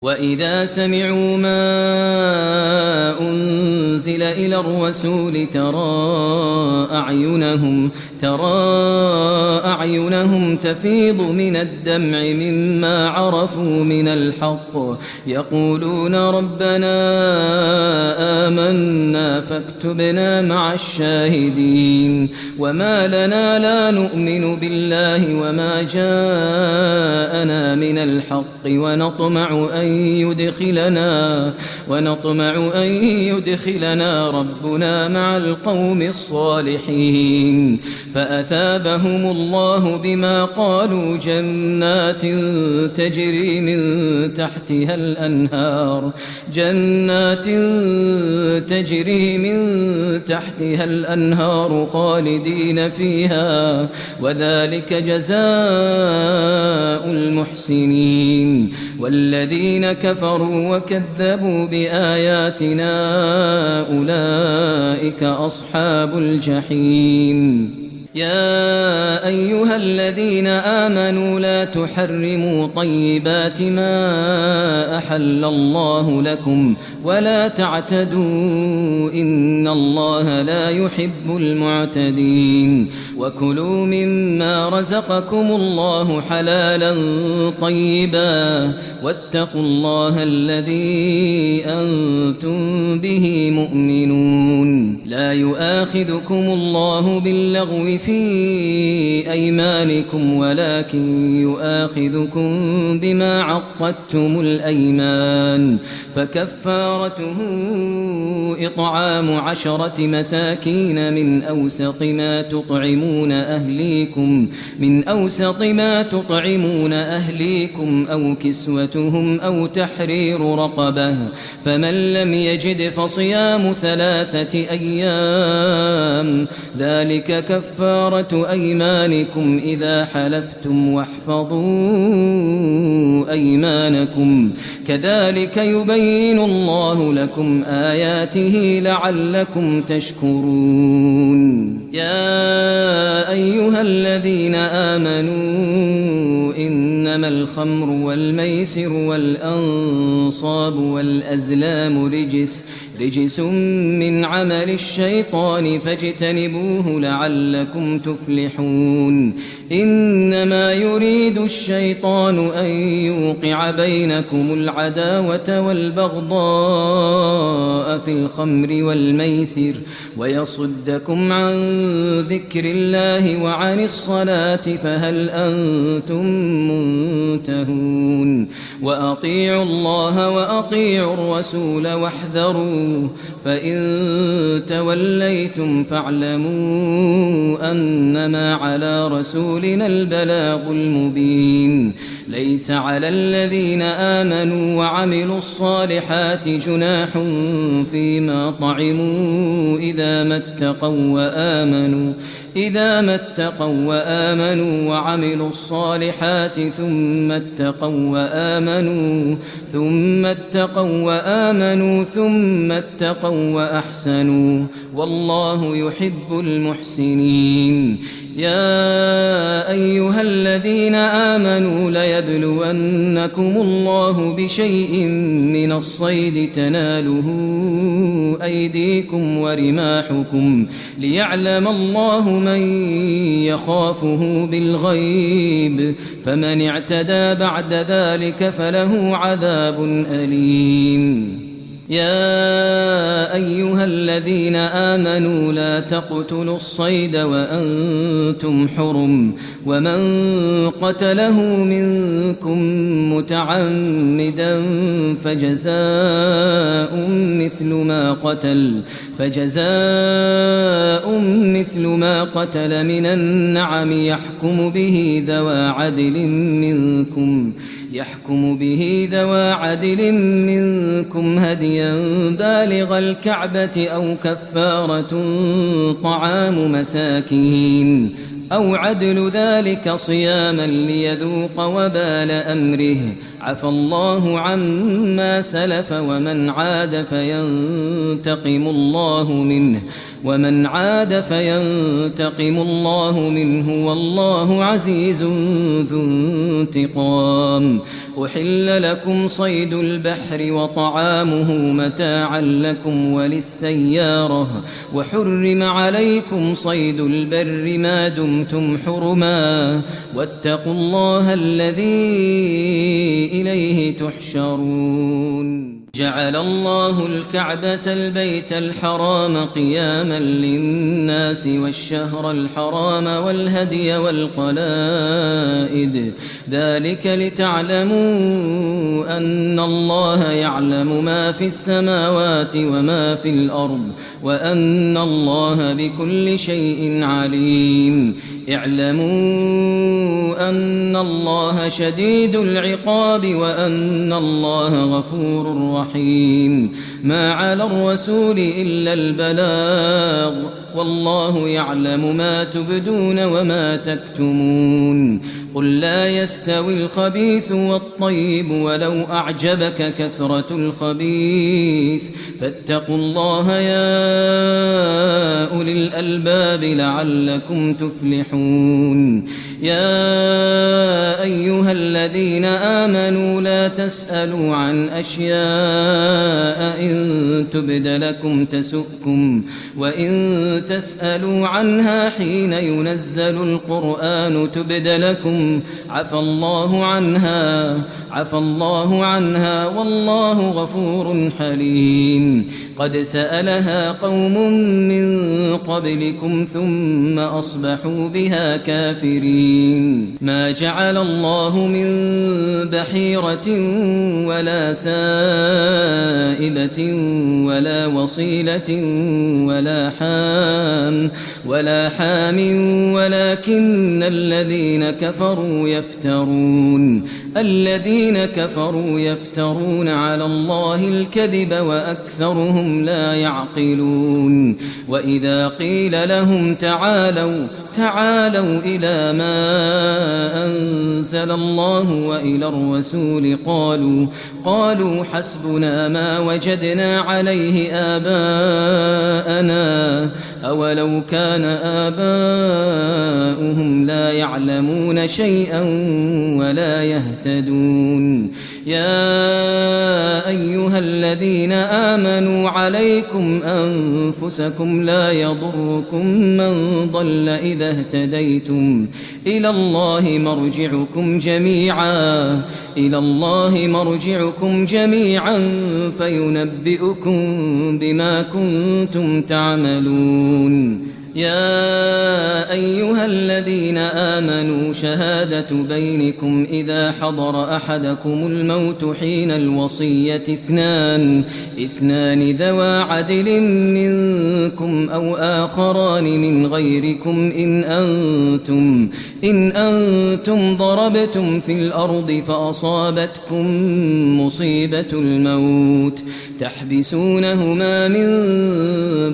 وإذا سمعوا ما أنزل إلى الرسول ترى أعينهم تفيض من الدمع مما عرفوا من الحق يقولون ربنا آمنا فاكتبنا مع الشاهدين وما لنا لا نؤمن بالله وما جاءنا من الحق ونطمع أن يدخلنا ربنا مع القوم الصالحين فأثابهم الله بما قالوا جنات تجري من تحتها الأنهار خالدين فيها وذلك جزاء المحسنين والذين كفروا وكذبوا بآياتنا أولئك أصحاب الجحيم يا أيها الذين آمنوا لا تحرموا طيبات ما أحل الله لكم ولا تعتدوا إن الله لا يحب المعتدين وكلوا مما رزقكم الله حلالا طيبا واتقوا الله الذي أنتم به مؤمنون لا يؤاخذكم الله باللغو في أيمانكم ولكن يؤاخذكم بما عقدتم الأيمان فكفارته إطعام 10 مساكين من أوسط ما تطعمون أهليكم أو كسوتهم أو تحرير رقبة فمن لم يجد فصيام 3 أيام ذلك كفارة أيمانكم إذا حلفتم واحفظوا أيمانكم كذلك يبين الله لكم آياته لعلكم تشكرون يا أيها الذين آمنوا إنما الخمر والميسر والأنصاب والأزلام رجس من عمل الشيطان فاجتنبوه لعلكم تفلحون إنما يريد الشيطان أن يوقع بينكم العداوة والبغضاء في الخمر والميسر ويصدكم عن ذكر الله وعن الصلاة فهل أنتم منتهون وأطيعوا الله وأطيعوا الرسول واحذروا فإن توليتم فاعلموا أنما على رسولنا البلاغ المبين ليس على الذين آمنوا وعملوا الصالحات جناح فيما طعموا إذا ما اتقوا وآمنوا وعملوا الصالحات ثم اتقوا وأحسنوا والله يحب المحسنين يا أيها الذين آمنوا ليبلونكم الله بشيء من الصيد تناله أيديكم ورماحكم ليعلم الله من يخافه بالغيب فمن اعتدى بعد ذلك فله عذاب أليم يا أيها الذين آمنوا لا تقتلوا الصيد وأنتم حرم ومن قتله منكم متعمدا فجزاء مثل ما قتل من النعم يحكم به ذوى عدل منكم هديا بالغ الكعبة أو كفارة طعام مساكين أو عدل ذلك صياما ليذوق وبال أمره عفى الله عما سلف ومن عاد فينتقم الله منه والله عزيز ذو انتقام. أحل لكم صيد البحر وطعامه متاعا لكم وللسيارة وحرم عليكم صيد البر ما دمتم حرما واتقوا الله الذي إليه تحشرون. جعل الله الكعبة البيت الحرام قياما للناس والشهر الحرام والهدي والقلائد ذلك لتعلموا أن الله يعلم ما في السماوات وما في الأرض وأن الله بكل شيء عليم. اعلموا أن الله شديد العقاب وأن الله غفور رحيم. ما على الرسول إلا البلاغ والله يعلم ما تبدون وما تكتمون. قل لا يستوي الخبيث والطيب ولو أعجبك كثرة الخبيث فاتقوا الله يا أولي الألباب لعلكم تفلحون. يا أيها الذين آمنوا لا تسألوا عن أشياء إن تبد لكم تسؤكم وإن تسألوا عنها حين ينزل القرآن تبد لكم عفى الله عنها والله غفور حليم. قد سألها قوم من قبلكم ثم أصبحوا بها كافرين. ما جعل الله من بحيرة ولا سائبة ولا وصيلة ولا حام ولكن الذين كفروا يفترون على الله الكذب وأكثرهم لا يعقلون. وإذا قيل لهم تعالوا إلى ما أنزل الله وإلى الرسول قالوا حسبنا ما وجدنا عليه آباءنا أولو كان آباؤهم لا يعلمون شيئا ولا يهتدون. يا أيها الذين آمنوا عليكم أنفسكم لا يضركم من ضل إذا اهتديتم إلى الله مرجعكم جميعا فينبئكم بما كنتم تعملون. يا أيها الذين آمنوا شهادة بينكم إذا حضر أحدكم الموت حين الوصية اثنان ذوى عدل منكم أو آخران من غيركم إن أنتم ضربتم في الأرض فأصابتكم مصيبة الموت تحبسونهما من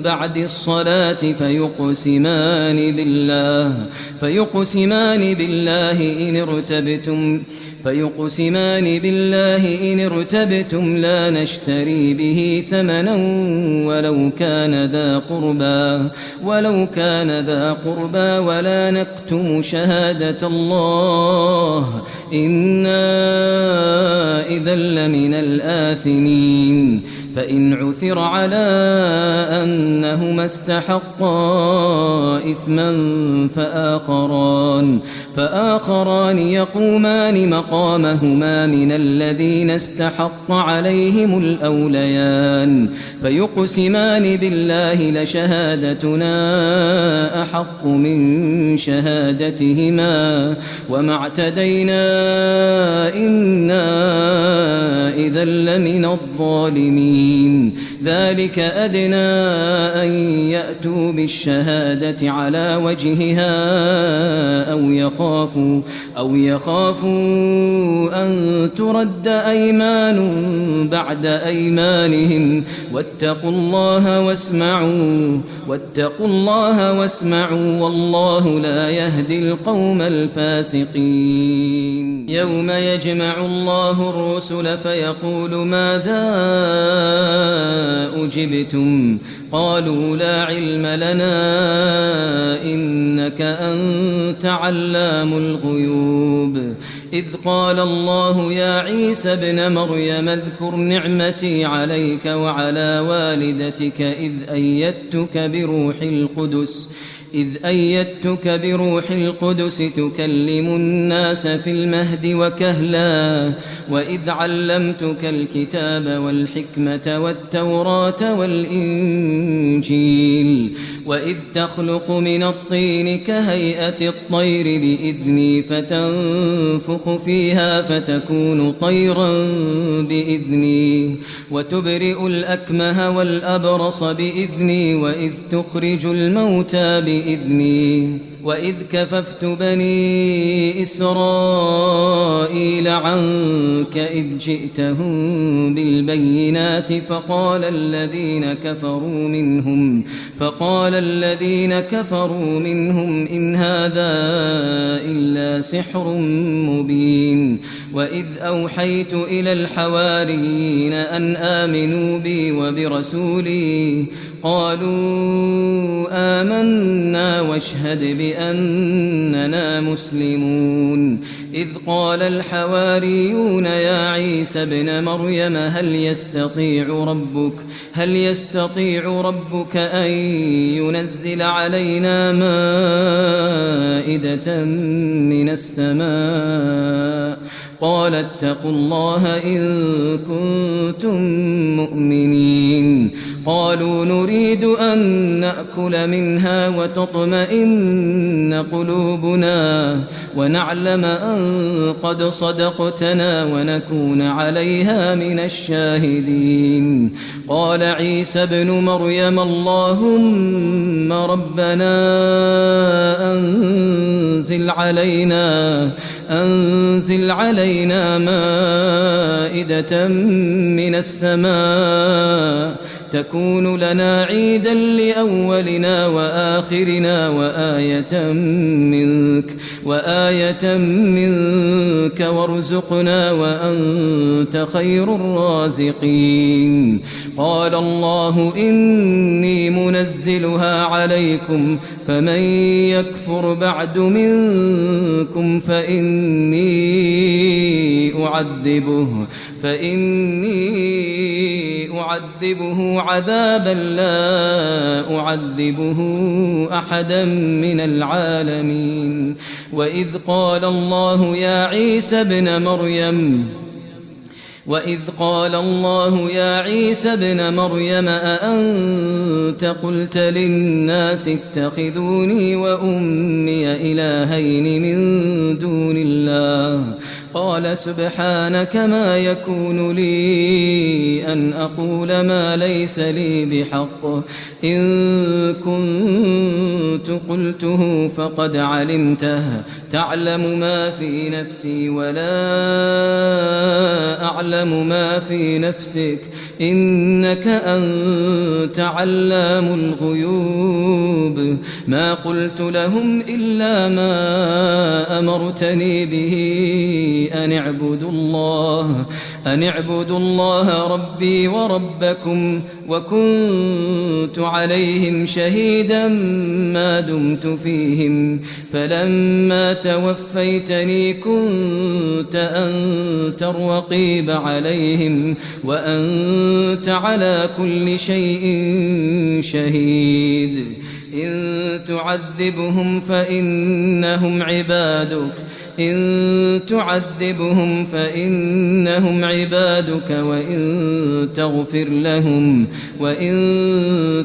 بعد الصلاة فيقسمان بالله إن ارتبتم لا نشتري به ثمنا ولو كان ذا قربى ولا نكتم شهادة الله إنا إذا لمن الآثمين. فإن عثر على أنهما استحقا إثما فآخران يقومان مقامهما من الذين استحق عليهم الأوليان فيقسمان بالله لشهادتنا أحق من شهادتهما وما اعتدينا إنا إذا لمن الظالمين. ذلك أدنى أن يأتوا بالشهادة على وجهها أو يخافوا أن ترد أيمان بعد أيمانهم واتقوا الله واسمعوا والله لا يهدي القوم الفاسقين. يوم يجمع الله الرسل فيقول ماذا أجبتم قالوا لا علم لنا إنك أنت علام الغيوب. إذ قال الله يا عيسى ابن مريم اذكر نعمتي عليك وعلى والدتك إذ أيدتك بروح القدس تكلم الناس في المهد وكهلا وإذ علمتك الكتاب والحكمة والتوراة والإنجيل وإذ تخلق من الطين كهيئة الطير بإذني فتنفخ فيها فتكون طيرا بإذني وتبرئ الأكمه والأبرص بإذني وإذ تخرج الموتى بإذني وإذ كففت بني إسرائيل عنك إذ جئتهم بالبينات فقال الذين كفروا منهم إن هذا إلا سحر مبين. وإذ أوحيت إلى الحواريين أن آمنوا بي وبرسولي قالوا آمنا واشهد بأننا مسلمون. إذ قال الحواريون يا عيسى ابن مريم هل يستطيع ربك أن ينزل علينا مائدة من السماء قال اتقوا الله إن كنتم مؤمنين. قالوا نريد أن نأكل منها وتطمئن قلوبنا ونعلم أن قد صدقتنا ونكون عليها من الشاهدين. قال عيسى ابن مريم اللهم ربنا أنزل علينا مائدة من السماء تكون لنا عيدا لأولنا وآخرنا وآية منك وارزقنا وأنت خير الرازقين. قال الله إني منزلها عليكم فمن يكفر بعد منكم فإني أعذبه عذابا لا أعذبه أحدا من العالمين. وإذ قال الله يا عيسى ابن مريم أأنت قلت للناس اتخذوني وأمي إلهين من دون الله قال سبحانك ما يكون لي أن أقول ما ليس لي بحق إن كنت قلته فقد علمته تعلم ما في نفسي ولا أعلم ما في نفسك إنك أنت علام الغيوب. ما قلت لهم إلا ما أمرتني به أن اعبدوا الله ربي وربكم وكنت عليهم شهيدا ما دمت فيهم فلما توفيتني كنت أنت الرقيب عليهم وأنت على كل شيء شهيد. إن تعذبهم فإنهم عبادك إن تعذبهم فإنهم عبادك وإن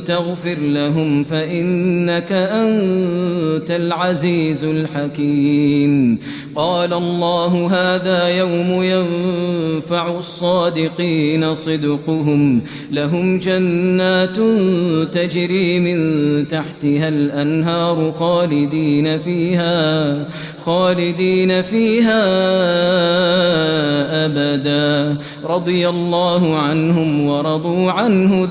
تغفر لهم فإنك أنت العزيز الحكيم. قال الله هذا يوم ينفع الصادقين صدقهم لهم جنات تجري من تحتها الأنهار خالدين فيها أبدا رضي الله عنهم ورضوا عنه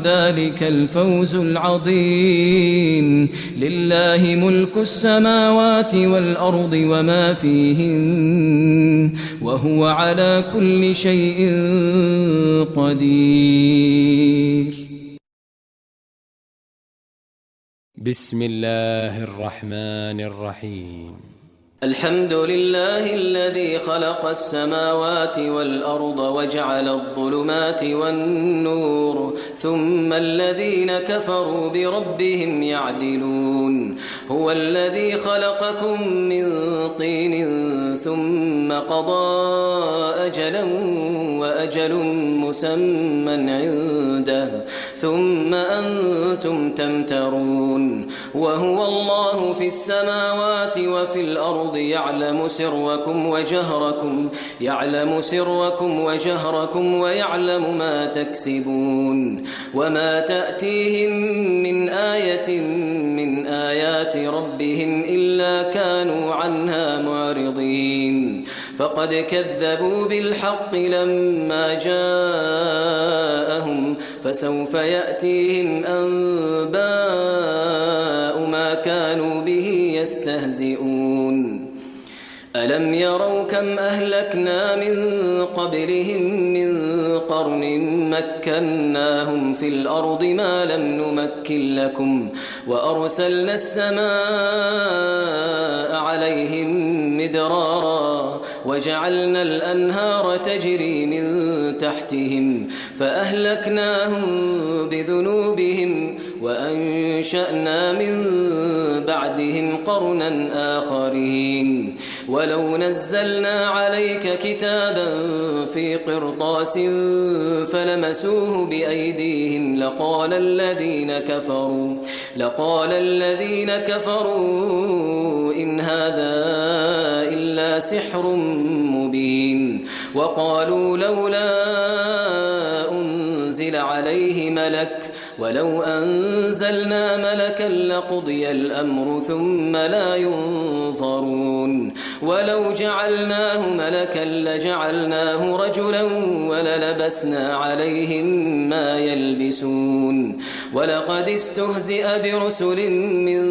ذلك الفوز العظيم. لله ملك السماوات والأرض وما فيهن وهو على كل شيء قدير. بسم الله الرحمن الرحيم. الحمد لله الذي خلق السماوات والأرض وجعل الظلمات والنور ثم الذين كفروا بربهم يعدلون. هو الذي خلقكم من طين ثم قضى أجلا وأجل مسمى عنده ثم أنتم تمترون. وهو الله في السماوات وفي الأرض يعلم سركم وجهركم ويعلم ما تكسبون. وما تأتيهم من آية من آيات ربهم إلا كانوا عنها معرضين. فقد كذبوا بالحق لما جاءهم فسوف يأتيهم أنباء ما كانوا به يستهزئون. ألم يروا كم أهلكنا من قبلهم من قرن مكناهم في الأرض ما لم نمكن لكم وأرسلنا السماء عليهم مدرارا وجعلنا الأنهار تجري من تحتهم فأهلكناهم بذنوبهم وأنشأنا من بعدهم قرنا آخرين. ولو نزلنا عليك كتابا في قرطاس فلمسوه بأيديهم لقال الذين كفروا إن هذا إلا سحر مبين. وقالوا لولا أنزل عليه ملك ولو أنزلنا ملكا لقضي الأمر ثم لا ينظرون. ولو جعلناه ملكا لجعلناه رجلا وللبسنا عليهم ما يلبسون. ولقد استهزئ برسل من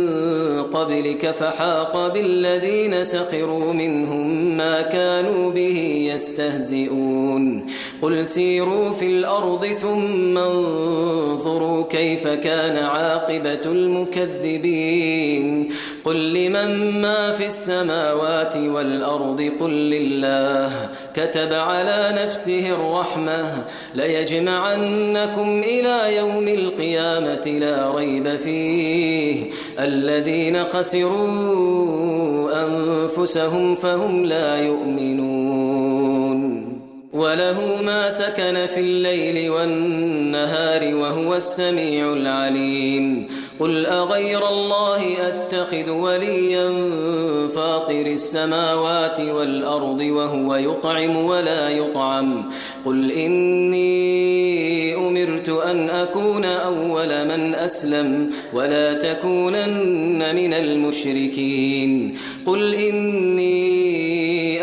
قبلك فحاق بالذين سخروا منهم ما كانوا به يستهزئون. قل سيروا في الأرض ثم انظروا كيف كان عاقبة المكذبين. قل لمن ما في السماوات والأرض قل لله كتب على نفسه الرحمة ليجمعنكم إلى يوم القيامة لا ريب فيه الذين خسروا أنفسهم فهم لا يؤمنون. وله ما سكن في الليل والنهار وهو السميع العليم. قل أغير الله أتخذ وليا فاطر السماوات والأرض وهو يطعم ولا يطعم. قل إني أمرت أن أكون أول من أسلم ولا تكونن من المشركين. قل إني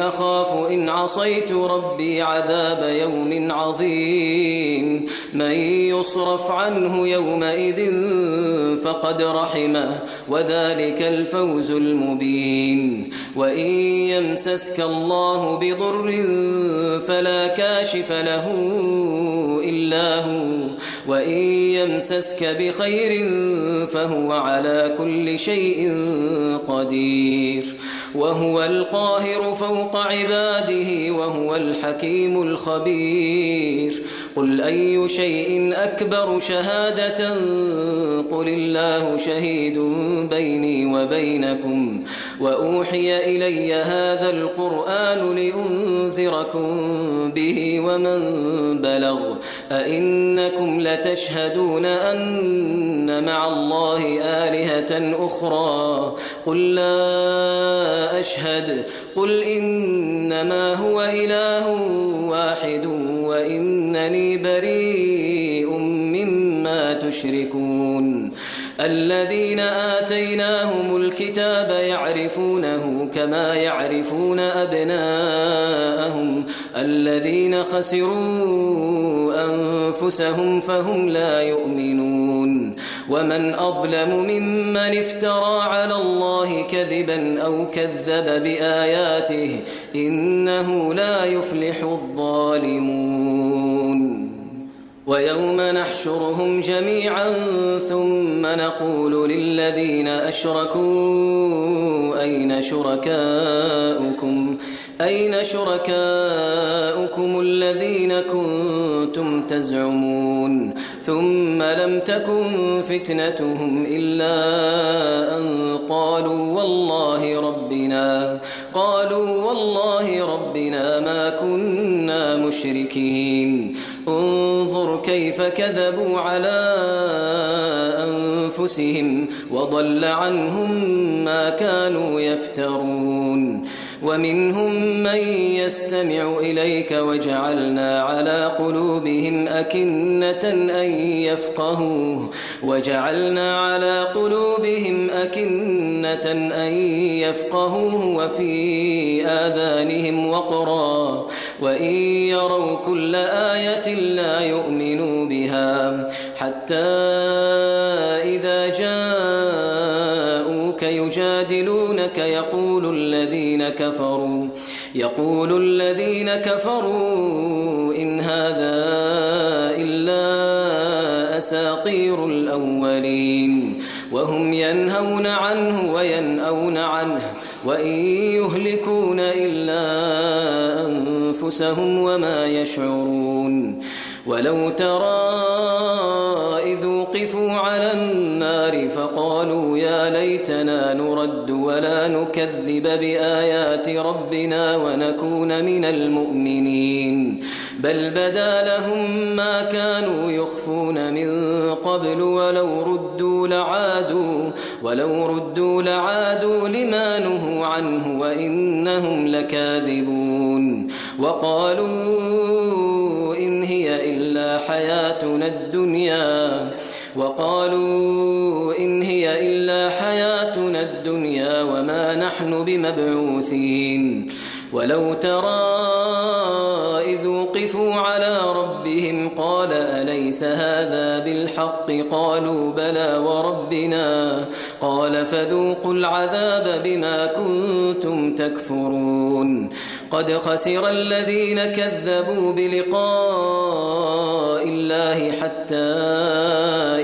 أخاف إن عصيت ربي عذاب يوم عظيم. من يصرف عنه يومئذ فقد رحمه وذلك الفوز المبين. وإن يمسسك الله بضر فلا كاشف له إلا هو وإن يمسسك بخير فهو على كل شيء قدير. وهو القاهر فوق عباده وهو الحكيم الخبير. قل أي شيء أكبر شهادة قل الله شهيد بيني وبينكم وأوحي إلي هذا القرآن لأنذركم به ومن بلغ أئنكم لتشهدون أن مع الله آلهة أخرى قل لا أشهد قل إنما هو إله واحد وإنني بريء مما تشركون الذين آتيناهم الكتاب يعرفونه كما يعرفون أبناءهم الذين خسروا أنفسهم فهم لا يؤمنون ومن أظلم ممن افترى على الله كذبا أو كذب بآياته إنه لا يفلح الظالمون ويوم نحشرهم جميعا ثم نقول للذين أشركوا أين شركاؤكم الذين كنتم تزعمون ثم لم تكن فتنتهم إلا أن قالوا والله ربنا ما كنا مشركين انظر كيف كذبوا على أنفسهم وضل عنهم ما كانوا يفترون ومنهم من يستمع إليك وجعلنا على قلوبهم أكنة أن يفقهوه وفي آذانهم وقرا وإن يروا كل آية لا يؤمنوا بها حتى إذا جاءوك يجادلونك يقول الذين كفروا إن هذا إلا أساطير الأولين وهم ينهون عنه وينأون عنه وإن يهلكون إلا أنفسهم وما يشعرون ولو ترى إذ وقفوا على النار فقالوا يا ليتنا نرد ولا نكذب بآيات ربنا ونكون من المؤمنين بل بدا لهم ما كانوا يخفون من قبل ولو ردوا لعادوا لما نهوا عنه وإنهم لكاذبون وقالوا إن هي إلا حياتنا الدنيا وما نحن بمبعوثين ولو ترى إذ وقفوا على ربهم قال أليس هذا بالحق قالوا بلى وربنا قال فذوقوا العذاب بما كنتم تكفرون قد خسر الذين كذبوا بلقاء الله حتى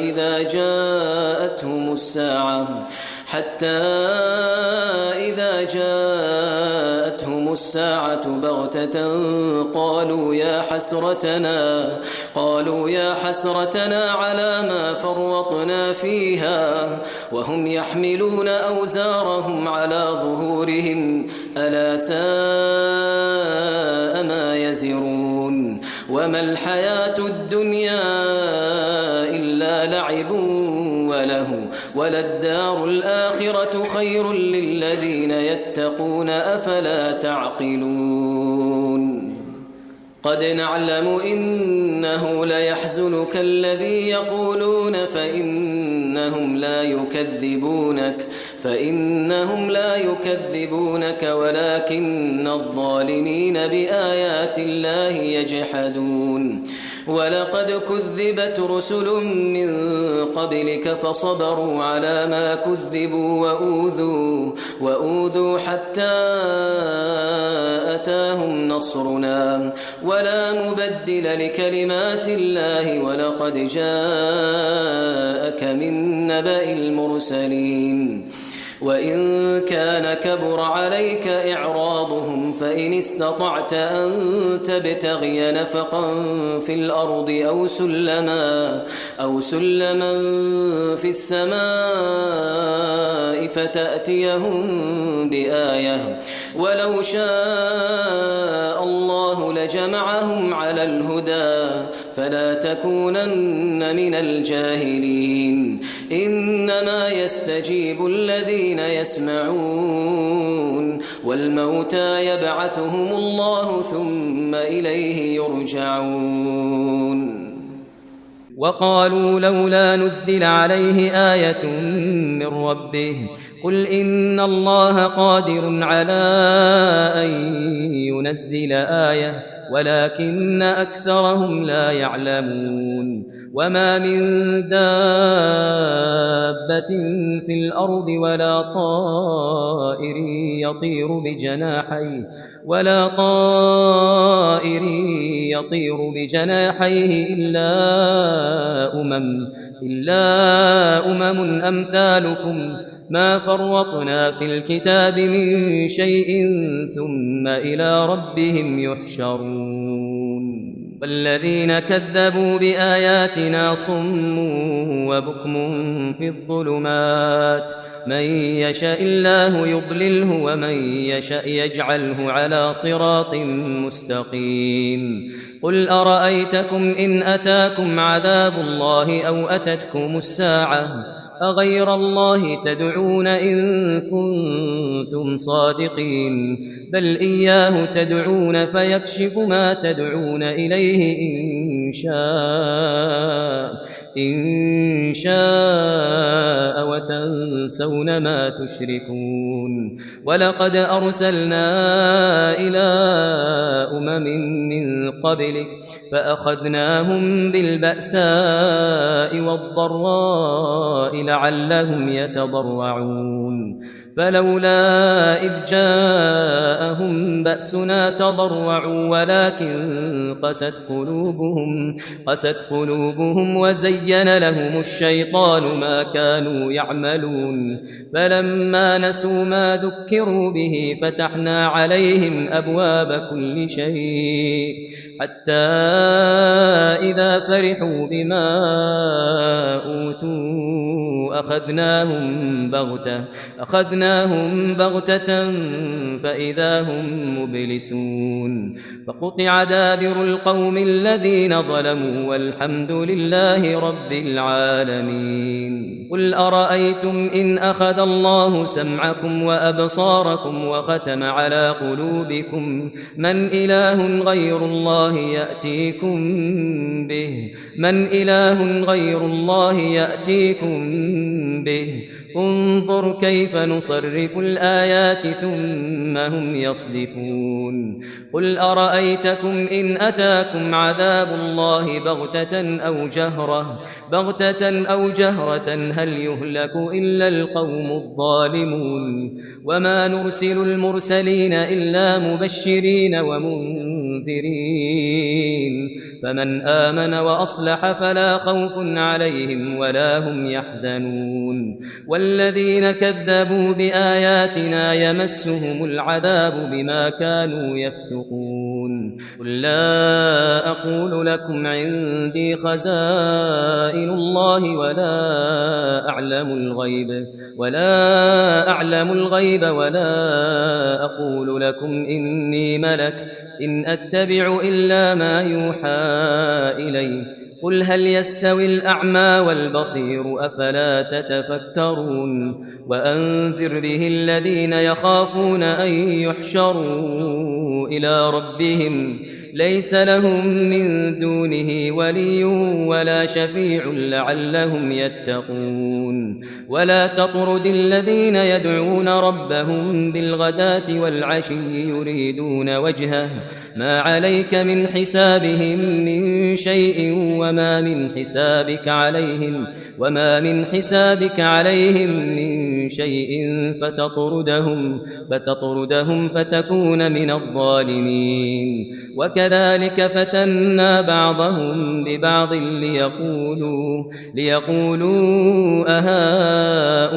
إذا جاءتهم الساعة بغتة قالوا يا حسرتنا على ما فرطنا فيها وهم يحملون أوزارهم على ظهورهم ألا ساء ما يزرون وما الحياة الدنيا إلا لعب وله وللدار الآخرة خير للذين يتقون أفلا تعقلون قد نعلم إنه ليحزنك الذي يقولون فإنهم لا يكذبونك ولكن الظالمين بآيات الله يجحدون ولقد كذبت رسل من قبلك فصبروا على ما كذبوا وأوذوا حتى أتاهم نصرنا ولا مبدل لكلمات الله ولقد جاءك من نبأ المرسلين وإن كان كبر عليك إعراضهم فإن استطعت أن تبتغي نفقا في الأرض أو سلما في السماء فتأتيهم بآية ولو شاء الله لجمعهم على الهدى فلا تكونن من الجاهلين إنما يستجيب الذين يسمعون والموتى يبعثهم الله ثم إليه يرجعون وقالوا لولا نزل عليه آية من ربه قل إن الله قادر على أن ينزل آية ولكن أكثرهم لا يعلمون وما من دابة في الأرض ولا طائر يطير بجناحيه إلا أمم أمثالكم ما فرطنا في الكتاب من شيء ثم إلى ربهم يحشرون والذين كذبوا بآياتنا صم وبكم في الظلمات من يشاء الله يضلله ومن يشاء يجعله على صراط مستقيم قل أرأيتكم إن أتاكم عذاب الله أو أتتكم الساعة أغير الله تدعون إن كنتم صادقين بل إياه تدعون فيكشف ما تدعون إليه إن شاء وتنسون ما تشركون ولقد أرسلنا إلى أمم من قبلك فأخذناهم بالبأساء والضراء لعلهم يتضرعون فلولا إذ جاءهم بأسنا تضرعوا ولكن قست قلوبهم وزين لهم الشيطان ما كانوا يعملون فلما نسوا ما ذكروا به فتحنا عليهم أبواب كل شيء حتى إذا فرحوا بما أوتوا أخذناهم بغتة فإذا هم مبلسون فقطع دابر القوم الذين ظلموا والحمد لله رب العالمين قل أرأيتم إن أخذ الله سمعكم وأبصاركم وختم على قلوبكم من إله غير الله يأتيكم به انظر كيف نصرف الآيات ثم هم يصدفون قل أرأيتكم إن أتاكم عذاب الله بغتة أو جهرة هل يهلك إلا القوم الظالمون وما نرسل المرسلين إلا مبشرين ومنذرين فمن آمن وأصلح فلا خوف عليهم ولا هم يحزنون والذين كذبوا بآياتنا يمسهم العذاب بما كانوا يفسقون قل لا أقول لكم عندي خزائن الله ولا أعلم الغيب ولا أقول لكم إني ملك إن أتبع إلا ما يوحى إلي قل هل يستوي الأعمى والبصير أفلا تتفكرون وأنذر به الذين يخافون أن يحشروا إلى ربهم ليس لهم من دونه ولي ولا شفيع لعلهم يتقون ولا تطرد الذين يدعون ربهم بالغداة والعشي يريدون وجهه ما عليك من حسابهم من شيء وما من حسابك عليهم من شيء فتطردهم فتكون من الظالمين. وكذلك فتنا بعضهم ببعض ليقولوا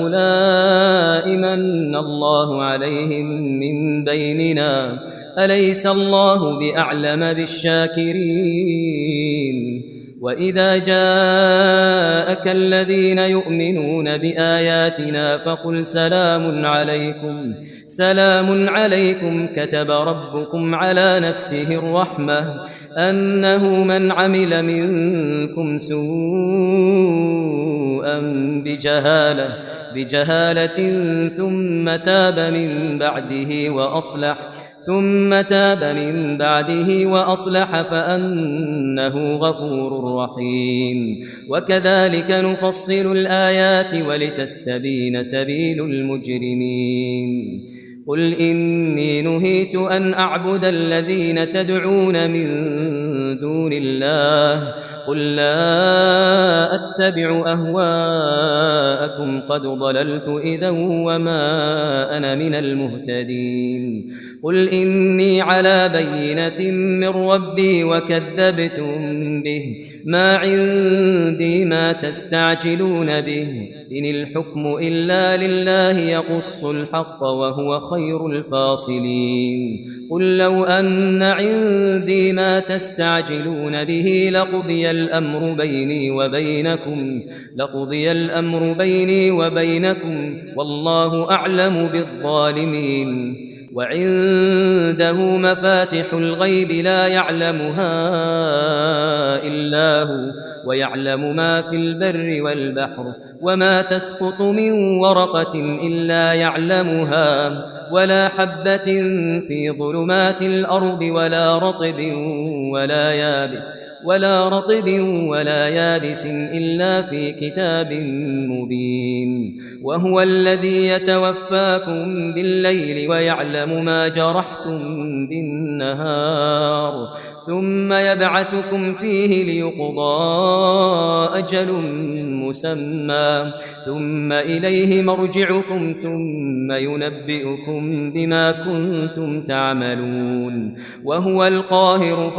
أهؤلاء من الله عليهم من بيننا أليس الله بأعلم بالشاكرين. وإذا جاءك الذين يؤمنون بآياتنا فقل سلام عليكم كتب ربكم على نفسه الرحمة أنه من عمل منكم سوءا بجهالة ثم تاب من بعده وأصلح فأنه غفور رحيم. وكذلك نفصل الآيات ولتستبين سبيل المجرمين. قل إني نهيت أن أعبد الذين تدعون من دون الله قل لا أتبع أهواءكم قد ضللت إذا وما أنا من المهتدين. قل إني على بينة من ربي وكذبتم به ما عندي ما تستعجلون به إن الحكم إلا لله يقص الحق وهو خير الفاصلين. قل لو أن عندي ما تستعجلون به لقضي الأمر بيني وبينكم والله أعلم بالظالمين. وعنده مفاتح الغيب لا يعلمها إلا هو ويعلم ما في البر والبحر وما تسقط من ورقة إلا يعلمها ولا حبة في ظلمات الأرض ولا رطب ولا يابس إلا في كتاب مبين. وهو الذي يتوفاكم بالليل ويعلم ما جرحتم بالنهار ثم يبعثكم فيه ليقضى أجل مسمى ثم إليه مرجعكم ثم ينبئكم بما كنتم تعملون. وهو القاهر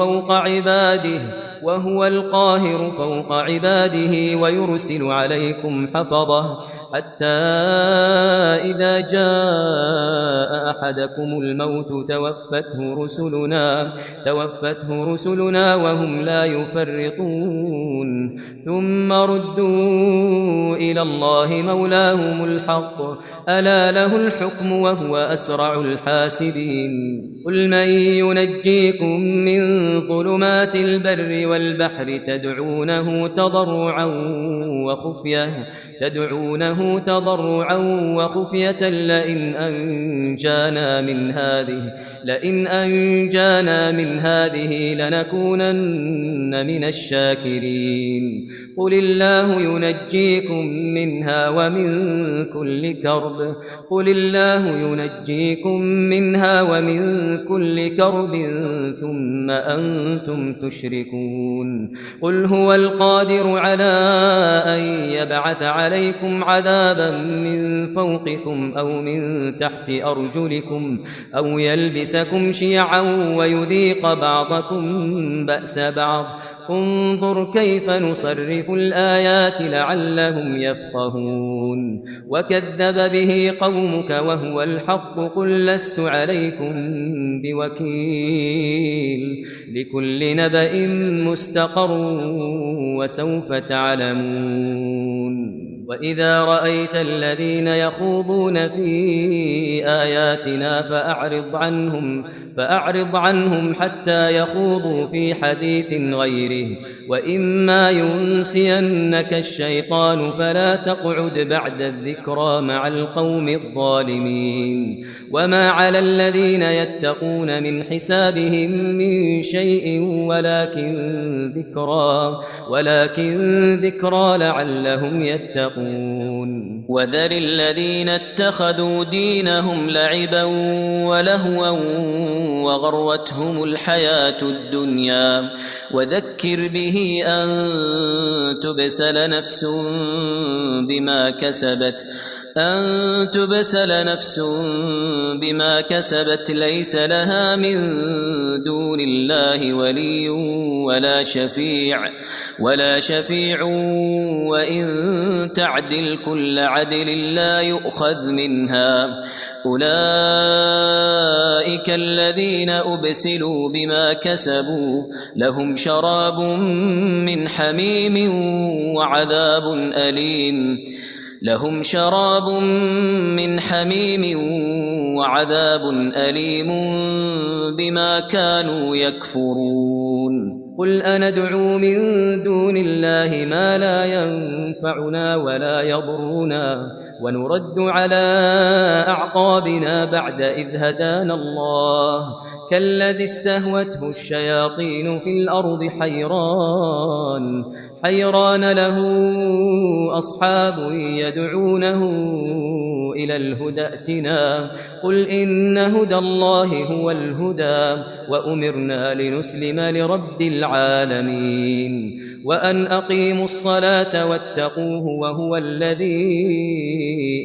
فوق عباده ويرسل عليكم حفظه حتى إذا جاء أحدكم الموت توفته رسلنا وهم لا يفرطون ثم ردوا إلى الله مولاهم الحق ألا له الحكم وهو أسرع الحاسبين. قل من ينجيكم من ظلمات البر والبحر تدعونه تضرعا وخفية لئن أنجانا من هذه لنكونن من الشاكرين. قل الله ينجيكم منها ومن كل كرب ثم أنتم تشركون. قل هو القادر على أن يبعث عليكم عذابا من فوقكم أو من تحت أرجلكم أو يلبسكم شيعا ويذيق بعضكم بأس بعض انظر كيف نصرف الآيات لعلهم يفقهون. وكذب به قومك وهو الحق قل لست عليكم بوكيل لكل نبأ مستقر وسوف تعلمون. وإذا رأيت الذين يخوضون في آياتنا فأعرض عنهم حتى يخوضوا في حديث غيره وإما ينسينك الشيطان فلا تقعد بعد الذكرى مع القوم الظالمين. وما على الذين يتقون من حسابهم من شيء ولكن ذكرى لعلهم يتقون. وذر الذين اتخذوا دينهم لعبا ولهوا وغرتهم الحياة الدنيا وذكر به أن تبسل نفس بما كسبت ليس لها من دون الله ولي ولا شفيع وإن تعدل كل عدل لا يؤخذ منها. أولئك الذين أبسلوا بما كسبوا لهم شراب من حميم وعذاب أليم بما كانوا يكفرون. قل أندعو من دون الله ما لا ينفعنا ولا يضرنا ونرد على أعقابنا بعد إذ هدانا الله كالذي استهوته الشياطين في الأرض حيران له أصحاب يدعونه إلى الهدى ائتنا قل إن هدى الله هو الهدى وأمرنا لنسلم لرب العالمين وأن أقيموا الصلاة واتقوه وهو الذي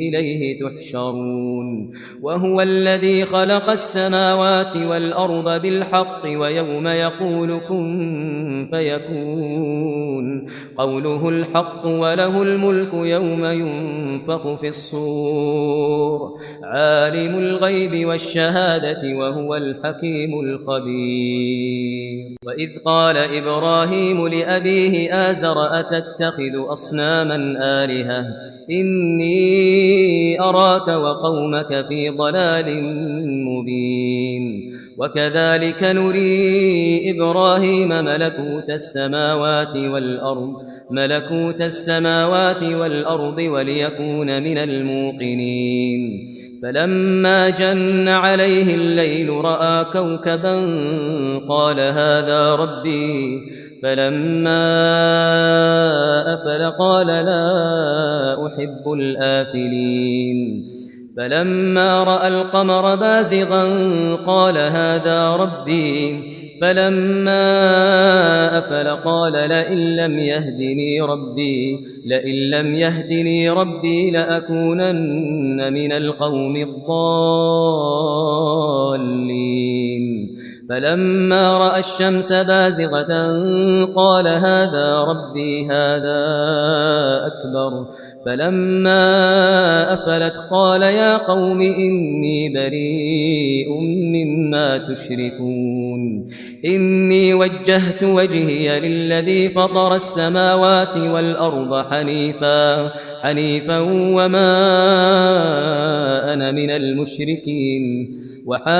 إليه تحشرون. وهو الذي خلق السماوات والأرض بالحق ويوم يقول كن فيكون قوله الحق وله الملك يوم ينفخ في الصور عالم الغيب والشهادة وهو الحكيم الخبير. وإذ قال إبراهيم لأبيه آزر أتتخذ أصناما آلهة إني أراك وقومك في ضلال مبين. وكذلك نري إبراهيم ملكوت السماوات والأرض وليكون من الموقنين. فلما جن عليه الليل رأى كوكبا قال هذا ربي فلما أفل قال لا أحب الآفلين. فلما رأى القمر بازغا قال هذا ربي فلما أفل قال لئن لم يهدني ربي لأكونن من القوم الضالين. فلما رأى الشمس بازغة قال هذا ربي هذا أكبر فلما أفلت قال يا قوم إني بريء مما تشركون إني وجهت وجهي للذي فطر السماوات والأرض حنيفا وما أنا من المشركين. وحاجه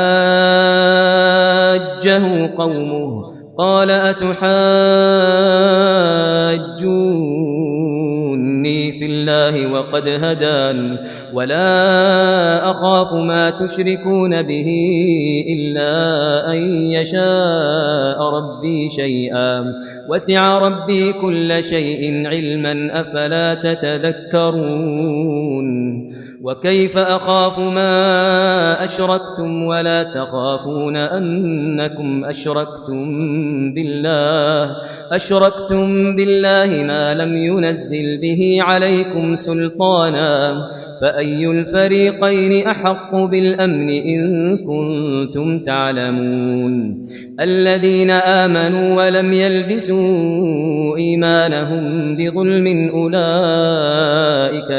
قومه قال أتحاجوني في الله وقد هدان ولا أخاف ما تشركون به إلا أن يشاء ربي شيئا وسع ربي كل شيء علما أفلا تتذكرون. وكيف أخاف ما أشركتم ولا تخافون أنكم أشركتم بالله ما لم ينزل به عليكم سلطانا فأي الفريقين أحق بالأمن إن كنتم تعلمون. الذين آمنوا ولم يلبسوا إيمانهم بظلم أولئك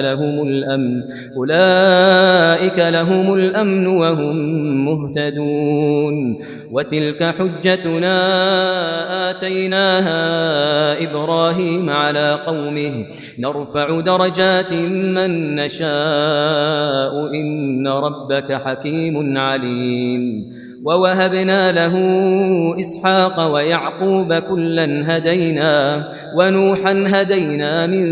لهم الأمن وهم مهتدون. وتلك حجتنا آتيناها إبراهيم على قومه نرفع درجات من نشاء إن ربك حكيم عليم. ووهبنا له إسحاق ويعقوب كلا هدينا ونوحا هدينا من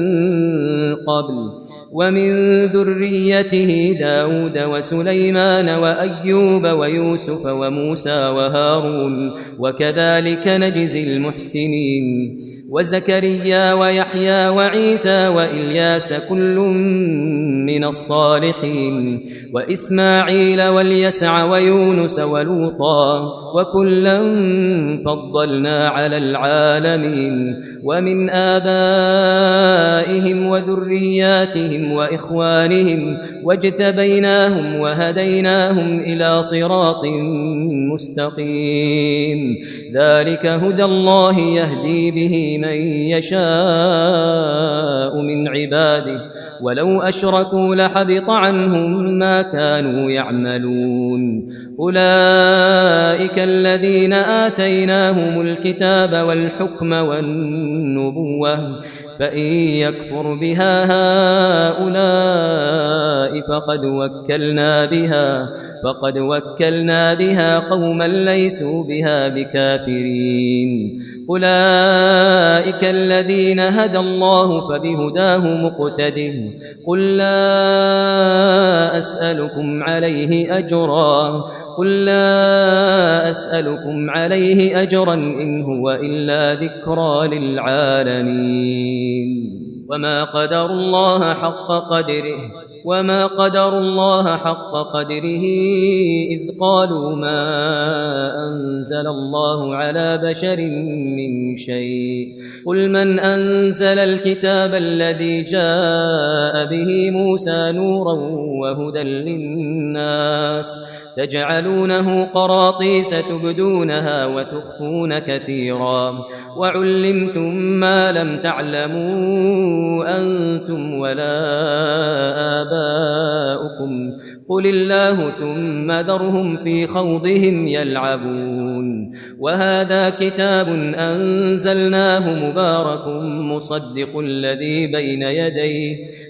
قبل ومن ذريته داود وسليمان وأيوب ويوسف وموسى وهارون وكذلك نجزي المحسنين وزكريا ويحيى وعيسى وإلياس كل من الصالحين وإسماعيل واليسع ويونس ولوطا وكلا فضلنا على العالمين ومن آبائهم وذرياتهم وإخوانهم واجتبيناهم وهديناهم إلى صراط مستقيم ذلك هدى الله يهدي به من يشاء من عباده ولو أشركوا لحبط عنهم ما كانوا يعملون أولئك الذين آتيناهم الكتاب والحكم والنبوة فإن يكفر بها هؤلاء فقد وكلنا بها قوما ليسوا بها بكافرين أولئك الذين هدى الله فبهداه مقتده قل لا أسألكم عليه أجرا إن هو إلا ذكرى للعالمين وما قدروا الله حق قدره إذ قالوا ما أنزل الله على بشر من شيء قل من أنزل الكتاب الذي جاء به موسى نورا وهدى للناس تجعلونه قراطيس تبدونها وتخفون كثيرا وعلمتم ما لم تعلموا أنتم ولا آباؤكم قل الله ثم ذرهم في خوضهم يلعبون وهذا كتاب أنزلناه مبارك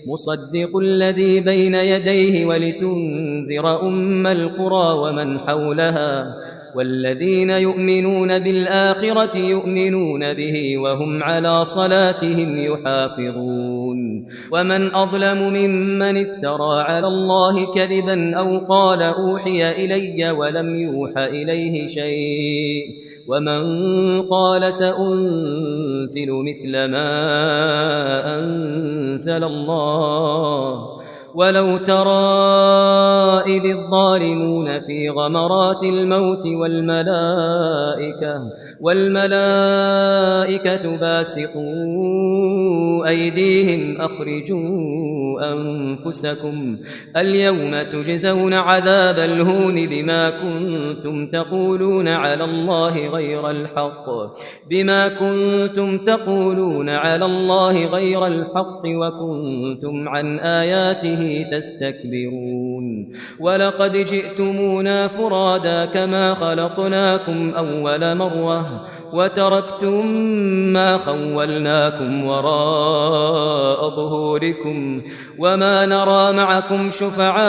مصدق الذي بين يديه ولتنذر أم القرى ومن حولها والذين يؤمنون بالآخرة يؤمنون به وهم على صلاتهم يحافظون ومن أظلم ممن افترى على الله كذبا أو قال أوحي إلي ولم يوحى إليه شيء ومن قال سأنزل مثل ما أنزل الله ولو ترى إذ الظالمون في غمرات الموت والملائكة باسطوا أيديهم أخرجوا أنفسكم اليوم تجزون عذاب الهون بما كنتم تقولون على الله غير الحق وكنتم عن آياته تستكبرون ولقد جئتمونا فرادا كما خلقناكم أول مرة وتركتم ما خولناكم وراء ظهوركم وما نرى معكم شفعاءكم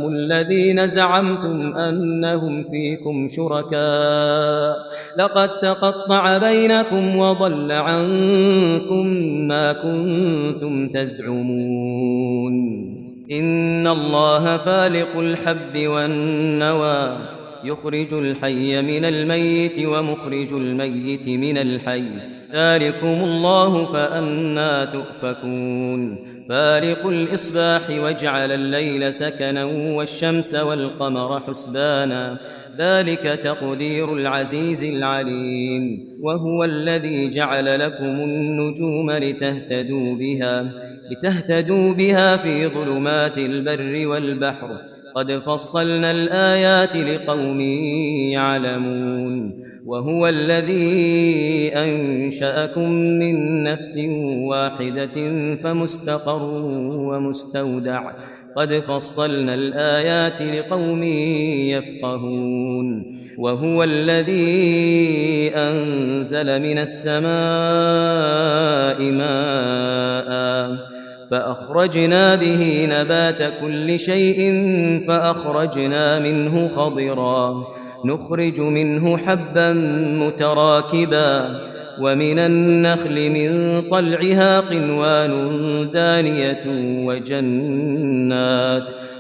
الذين زعمتم أنهم فيكم شركاء لقد تقطع بينكم وضل عنكم ما كنتم تزعمون إن الله فالق الحب والنوى يخرج الحي من الميت ومخرج الميت من الحي ذلكم الله فأنى تؤفكون فالق الإصباح وجعل الليل سكنا والشمس والقمر حسبانا ذلك تقدير العزيز العليم وهو الذي جعل لكم النجوم لتهتدوا بها في ظلمات البر والبحر قد فصلنا الآيات لقوم يعلمون وهو الذي أنشأكم من نفس واحدة فمستقر ومستودع قد فصلنا الآيات لقوم يفقهون وهو الذي أنزل من السماء ماء فأخرجنا به نبات كل شيء فأخرجنا منه خضرا نخرج منه حبا متراكبا ومن النخل من طلعها قنوان دانية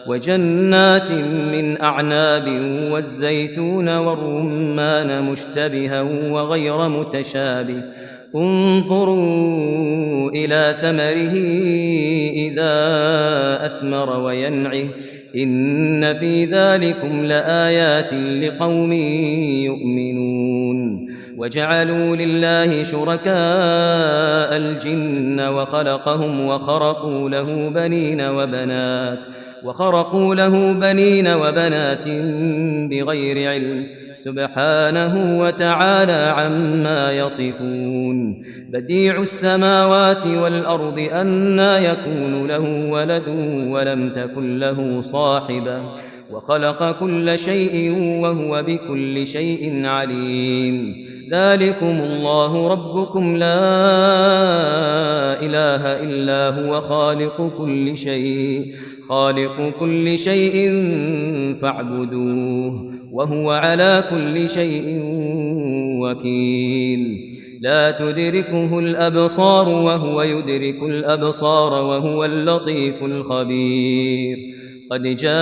وجنات من أعناب والزيتون والرمان مشتبها وغير متشابه انظروا إلى ثمره إذا أثمر وينعه إن في ذلكم لآيات لقوم يؤمنون وجعلوا لله شركاء الجن وخلقهم وخرقوا له بنين وبنات بغير علم سبحانه وتعالى عما يصفون بديع السماوات والأرض أنى يكون له ولد ولم تكن له صاحبة وخلق كل شيء وهو بكل شيء عليم ذلكم الله ربكم لا إله إلا هو خالق كل شيء فاعبدوه وهو على كل شيء وكيل لا تدركه الأبصار وهو يدرك الأبصار وهو اللطيف الخبير قد جاءكم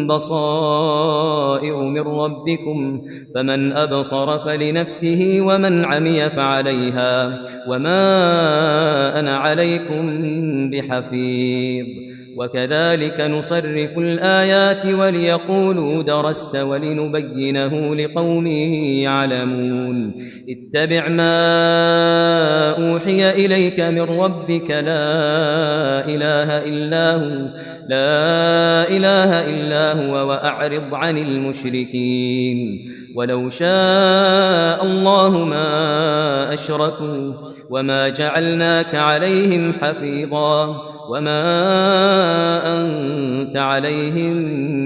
بصائر من ربكم فمن أبصر فلنفسه ومن عمي فعليها وما أنا عليكم بحفيظ وكذلك نصرف الآيات وليقولوا درست ولنبينه لقوم يعلمون اتبع ما أوحي إليك من ربك لا إله إلا هو وأعرض عن المشركين ولو شاء الله ما أشركوا وما جعلناك عليهم حفيظا وما أنت عليهم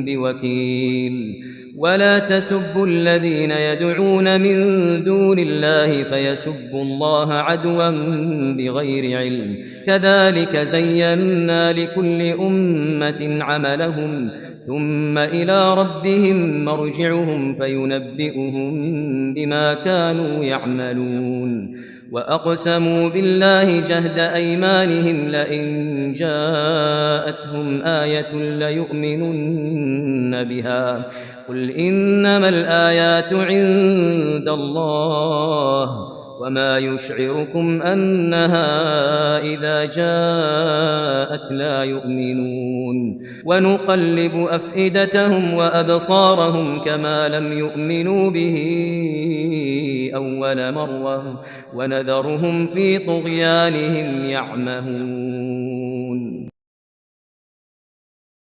بوكيل ولا تسبوا الذين يدعون من دون الله فيسبوا الله عدوا بغير علم كذلك زينا لكل أمة عملهم ثم إلى ربهم مرجعهم فينبئهم بما كانوا يعملون وأقسموا بالله جهد أيمانهم لئن جاءتهم آية ليؤمنن بها قل إنما الآيات عند الله وما يشعركم أنها إذا جاءت لا يؤمنون ونقلب أفئدتهم وأبصارهم كما لم يؤمنوا به أول مرة ونذرهم في طغيانهم يعمهون